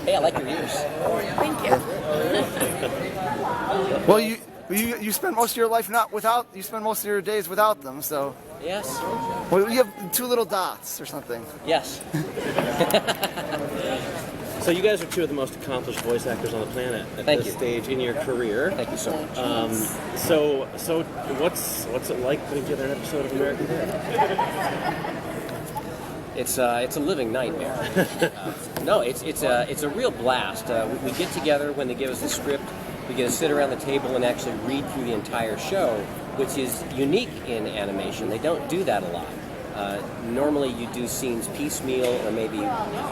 Hey, I like your ears. Thank you. Well, you spend most of your life you spend most of your days without them, so. Yes. Well, you have 2 little dots or something. Yes. So you guys are 2 of the most accomplished voice actors on the planet at this stage in your career. Thank you so much. So what's it like putting together an episode of American Dad? It's a living nightmare. No, it's a real blast. We get together when they give us the script. We get to sit around the table and actually read through the entire show, which is unique in animation. They don't do that a lot. Normally you do scenes piecemeal or maybe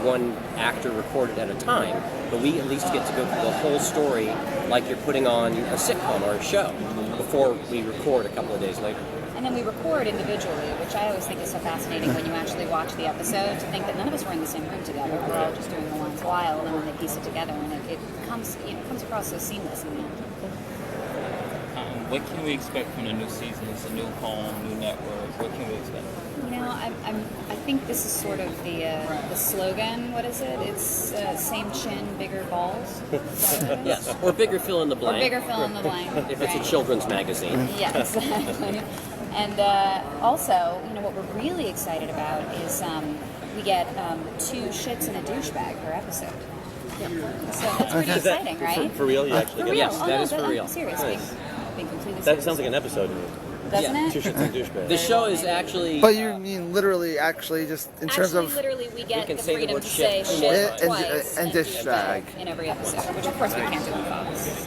one actor recorded at a time, but we at least get to go through the whole story like you're putting on a sitcom or a show before we record a couple of days later. And then we record individually, which I always think is so fascinating when you actually watch the episode, to think that none of us were in the same room together. We're all just doing the lines wild, and then they piece it together, and it comes across so seamless in the end. What can we expect from the new season? It's a new home, new network. What can we expect? I think this is sort of the slogan. What is it? It's same chin, bigger balls. Yes, or bigger fill in the blank. Or bigger fill in the blank. If it's a children's magazine. Yeah, exactly. And also, what we're really excited about is we get 2 shits and a douchebag per episode. So that's pretty exciting, right? For real? You actually get Yes, that? that is for real. I'm serious. Nice. Being completely That serious. sounds like an episode. Doesn't it? 2 shits and douchebags. The show is actually... But you mean literally, actually, just in terms of... literally, we get can the say the freedom word to say shit shit and- twice and douchebag. in every episode, which of course we can't do in Fox.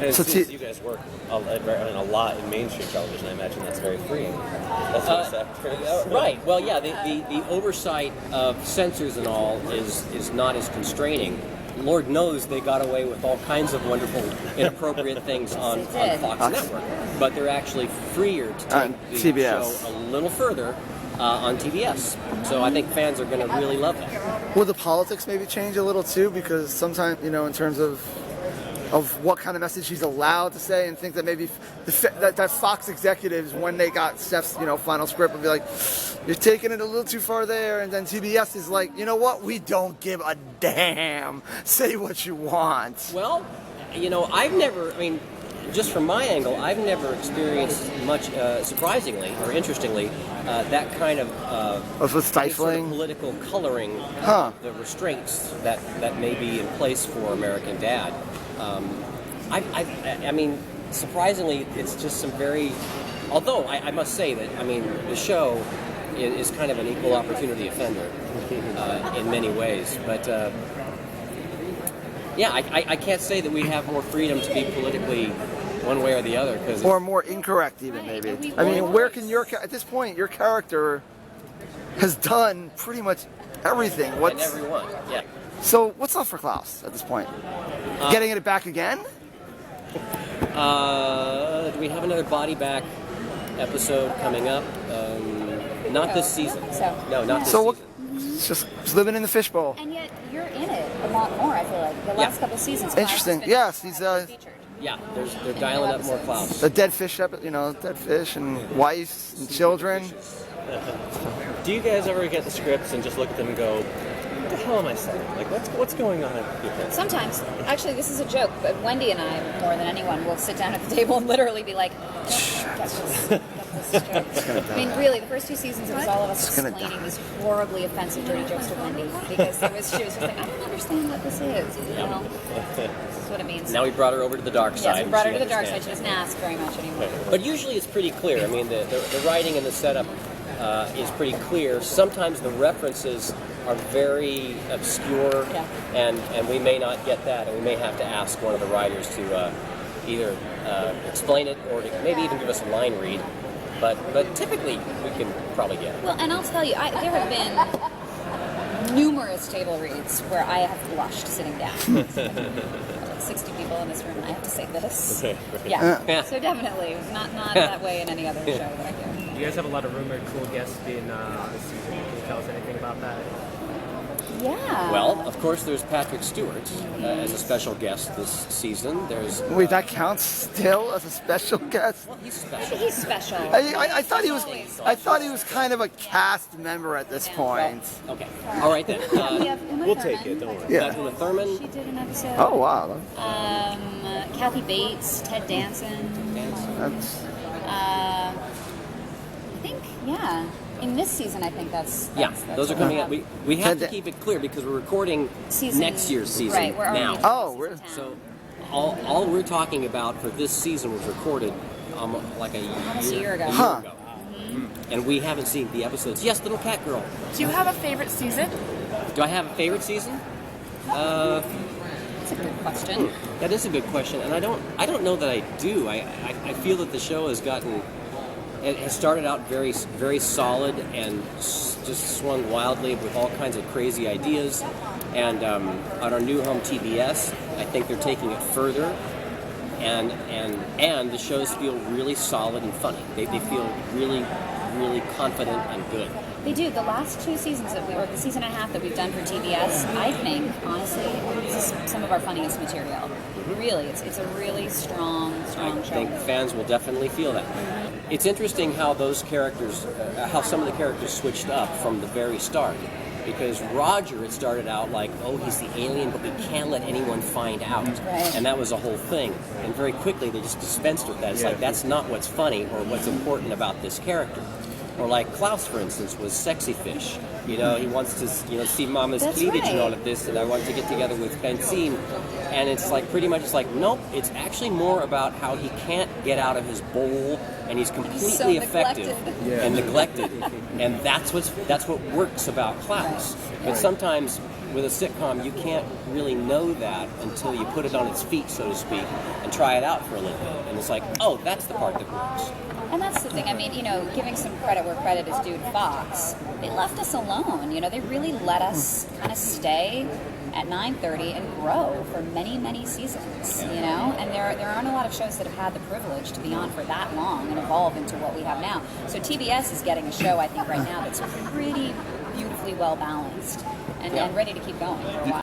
And So since you guys work a lot in mainstream television, I imagine that's very freeing. That's what's Right. Well, yeah, the oversight of censors and all is not as constraining. Lord knows they got away with all kinds of wonderful, inappropriate things on Fox Network, but they're actually freer to take the TBS. show a little further on TBS. So I think fans are going to really love that. Will the politics maybe change a little too? Because sometimes, in terms of what kind of message he's allowed to say, and think that maybe that Fox executives, when they got Steph's final script, would be like, you're taking it a little too far there, and then TBS is like, you know what, we don't give a damn, say what you want. Well, just from my angle, I've never experienced much, surprisingly or interestingly, that kind of stifling sort of political coloring, the restraints that may be in place for American Dad. Surprisingly, it's just some very... Although, I must say that, the show is kind of an equal opportunity offender in many ways. But, I can't say that we have more freedom to be politically one way or the other. Or more incorrect, even, maybe. Where can at this point, your character has done pretty much everything. And everyone, yeah. So, what's up for Klaus at this point? Getting it back again? Do we have another Body Back episode coming up? Not this season. No, not this season. It's just living in the fishbowl. And yet, you're in it a lot more, I feel like. The last couple seasons. Interesting. Yes, he's... Yeah, they're dialing up more Klaus. The dead fish, dead fish and wife and children. Do you guys ever get the scripts and just look at them and go, what the hell am I saying? Like, what's going on? Sometimes. Actually, this is a joke, but Wendy and I, more than anyone, will sit down at the table and literally be like, get this joke. Really, the first 2 seasons, it was all of us explaining these horribly offensive dirty jokes to Wendy, because she was just like, I don't understand what this is, This is what it means. Now we brought her over to the dark side. Yes, we brought her to the dark side. She doesn't ask very much anymore. But usually it's pretty clear. The writing and the setup is pretty clear. Sometimes the references are very obscure, and we may not get that, and we may have to ask one of the writers to either explain it or to maybe even give us a line read. But typically we can probably get it. Well, and I'll tell you, there have been numerous table reads where I have blushed sitting down. Like 60 people in this room, and I have to say this. Yeah. So definitely not that way in any other show that I do. You guys have a lot of rumored cool guests being on this season. Can you tell us anything about that? Yeah. Well, of course, there's Patrick Stewart as a special guest this season. There's Wait, that counts still as a special guest? well, he's I special. think he's special. I thought he was. I thought he was kind of a cast member at this point. Okay, all right then. We have Uma We'll Thurman. take it, don't worry. Yeah. Uma Thurman. She did an episode. Oh wow. Kathy Bates, Ted Danson. That's. I think, yeah. In this season, I think that's Those are what coming we up. have. We have to keep it clear because we're recording next year's season Right, we're already now. into Oh, season we're- 10. So all we're talking about for this season was recorded like Almost a year ago. Huh. And we haven't seen the episodes. Yes, Little Cat Girl. Do you have a favorite season? Do I have a favorite season? That's a good question. That is a good question, and I don't know that I do. I feel that the show has gotten. It has started out very, very solid and just swung wildly with all kinds of crazy ideas. And on our new home TBS, I think they're taking it further. And the shows feel really solid and funny. They feel really, really confident and good. They do. The last two seasons or the season and a half that we've done for TBS, I think, honestly, this is some of our funniest material. Really, it's a really strong I show. think fans will definitely feel that. It's interesting how those characters, how some of the characters switched up from the very start. Because Roger, it started out like, oh, he's the alien, but we can't let anyone find out. Right. And that was a whole thing. And very quickly, they just dispensed with that. It's like, that's not what's funny or what's important about this character. Or like Klaus, for instance, was sexy fish. You know, he wants to, see Mama's That's cleavage and right. all of this, and I want to get together with Francine. And it's like, pretty much, it's like, nope, it's actually more about how he can't get out of his bowl, and he's completely so effective neglected. and neglected. And that's what works about Klaus. But sometimes with a sitcom, you can't really know that until you put it on its feet, so to speak, and try it out for a little bit. And it's like, oh, that's the part that works. And that's the thing. I mean, giving some credit where credit is due to Fox, they left us alone. They really let us kind of stay at 9:30 and grow for many, many seasons. And there aren't a lot of shows that have had the privilege to be on for that long and evolve into what we have now. So TBS is getting a show, I think, right now that's pretty beautifully well balanced and ready to keep going for a while.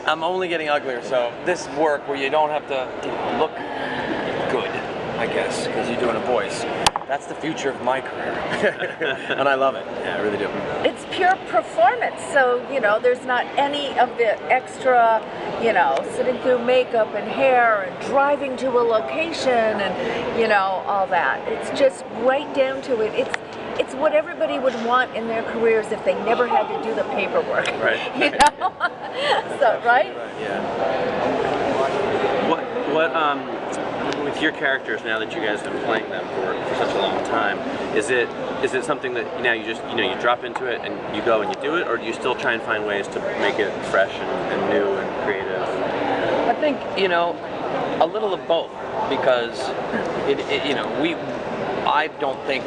I'm only getting uglier, so this work where you don't have to look good, I guess, because you're doing a voice. That's the future of my career, and I love it. Yeah, I really do. It's pure performance, so there's not any of the extra, sitting through makeup and hair and driving to a location and all that. It's just right down to it. It's what everybody would want in their careers if they never had to do the paperwork. Right. So right? Yeah. What with your characters now that you guys have been playing them for such a long time, is it something that now you just you drop into it and you go and you do it, or do you still try and find ways to make it fresh and new and creative? I think a little of both, because I don't think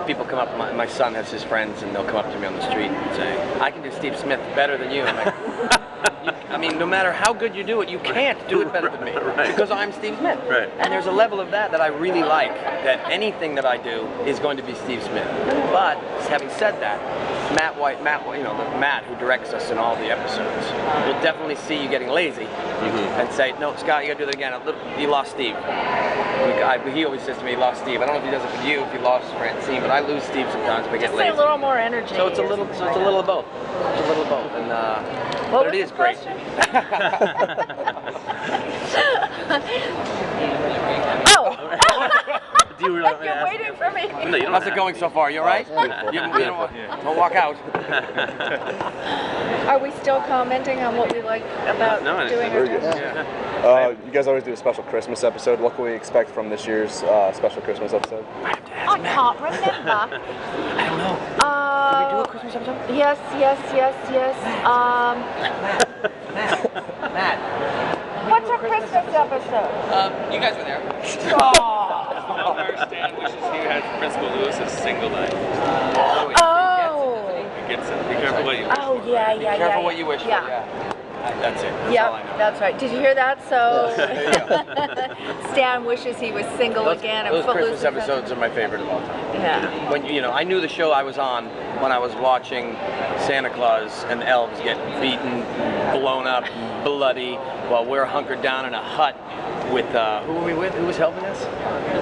people come up. My son has his friends, and they'll come up to me on the street and say, "I can do Steve Smith better than you." I'm like, I mean, no matter how good you do it, you can't do it better than me, because I'm Steve Smith. Right. And there's a level of that I really like. That anything that I do is going to be Steve Smith. But having said that, Matt White, the Matt who directs us in all the episodes, will definitely see you getting lazy and say, "No, Scott, you got to do that again. You lost Steve." He always says to me, "He lost Steve." I don't know if he does it with you, if you lost Francine, but I lose Steve sometimes if I get Just lazy. a little more energy. So it's a little of both. It's a little of both, and What but was it is the great. question? Do you Like you're waiting for me. No, you don't How's have it going so far? You all right? Don't walk out. Are we still commenting on what we like about No, it's doing very our good. job? You guys always do a special Christmas episode. What can we expect from this year's special Christmas episode? I can't remember. I don't know. Did we do a Christmas episode? Yes. Matt. What's our Christmas episode? You guys were there. I don't understand. We should see who has Principal Lewis's single line. Oh. Be careful what you wish Oh for. yeah. Be careful what you wish for. Yeah. Yeah. That's it. That's all I Yep, know. that's right. Did you hear that? So There you go. Stan wishes he was single again. And Those Christmas Footloose. episodes are my favorite of all time. Yeah. When I knew the show I was on when I was watching Santa Claus and the elves get beaten, blown up, bloody, while we're hunkered down in a hut with who were we with? Who was helping us?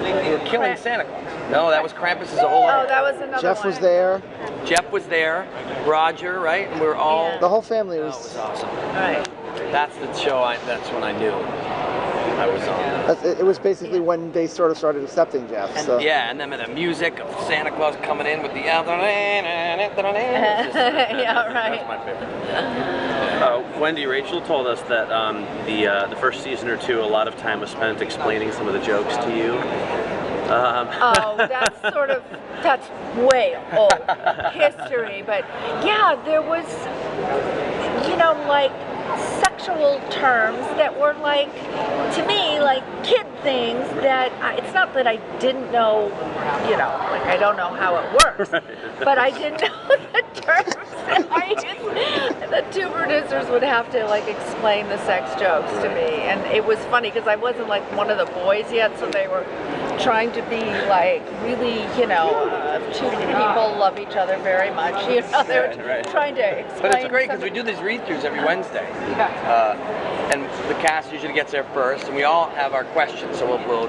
We were killing Santa Claus. No, that was Krampus. Is a whole Oh, other. that was another Jeff one. was there. Jeff was there, Roger, right? And we were all. Yeah. The whole family That was. was awesome. Right. That's the show. That's when I knew I was on. It was basically when they sort of started accepting Jeff. And, So. yeah, and then the music of Santa Claus coming in with the Yeah, right. That's my favorite. Wendy, Rachel told us that the first season or two, a lot of time was spent explaining some of the jokes to you. Oh, that's way old history. But yeah, there was, like sexual terms that were like, to me, like kid things that it's not that I didn't know, like I don't know how it works, but I didn't know the terms. The two producers would have to like explain the sex jokes to me, and it was funny because I wasn't like one of the boys yet, so they were trying to be like really, two people love each other very much. They were trying to explain. But it's great because we do these read-throughs every Wednesday, and the cast usually gets there first, and we all have our questions. So we'll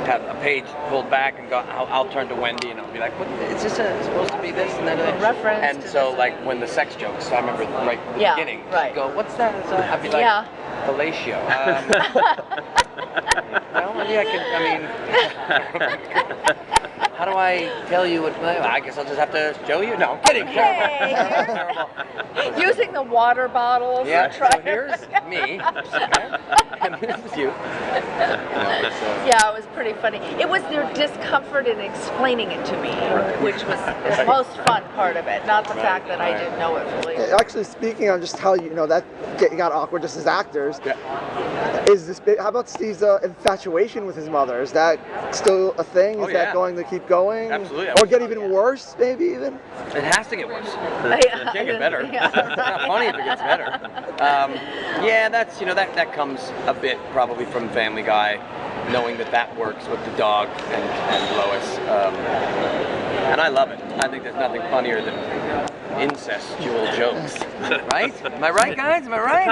have a page pulled back, and I'll turn to Wendy, and I'll be like, "What is this supposed to be? This and then a reference?" And so like when the sex jokes, I remember right at the beginning, right. Go, what's that? I'd be like, fellatio. Well, yeah, how do I tell you what? I guess I'll just have to show you. No, I'm kidding. Terrible. Using the water bottles. Yeah, to try so here's me, and this is you. Yeah, it was pretty funny. It was their discomfort in explaining it to me, which was the most fun part of it, not the fact that I didn't know it fully. Actually, speaking on just how that got awkward just as actors. Is this? How about Steve's infatuation with his mother? Is that still a thing? Is that going to keep going? Absolutely. Or get even worse, maybe even? It has to get worse. It can't get better. Yeah, It's not funny if it gets better. That's that comes a bit probably from Family Guy, knowing that works with the dog and Lois, and I love it. I think there's nothing funnier than incestual jokes, right? Am I right, guys? Am I right?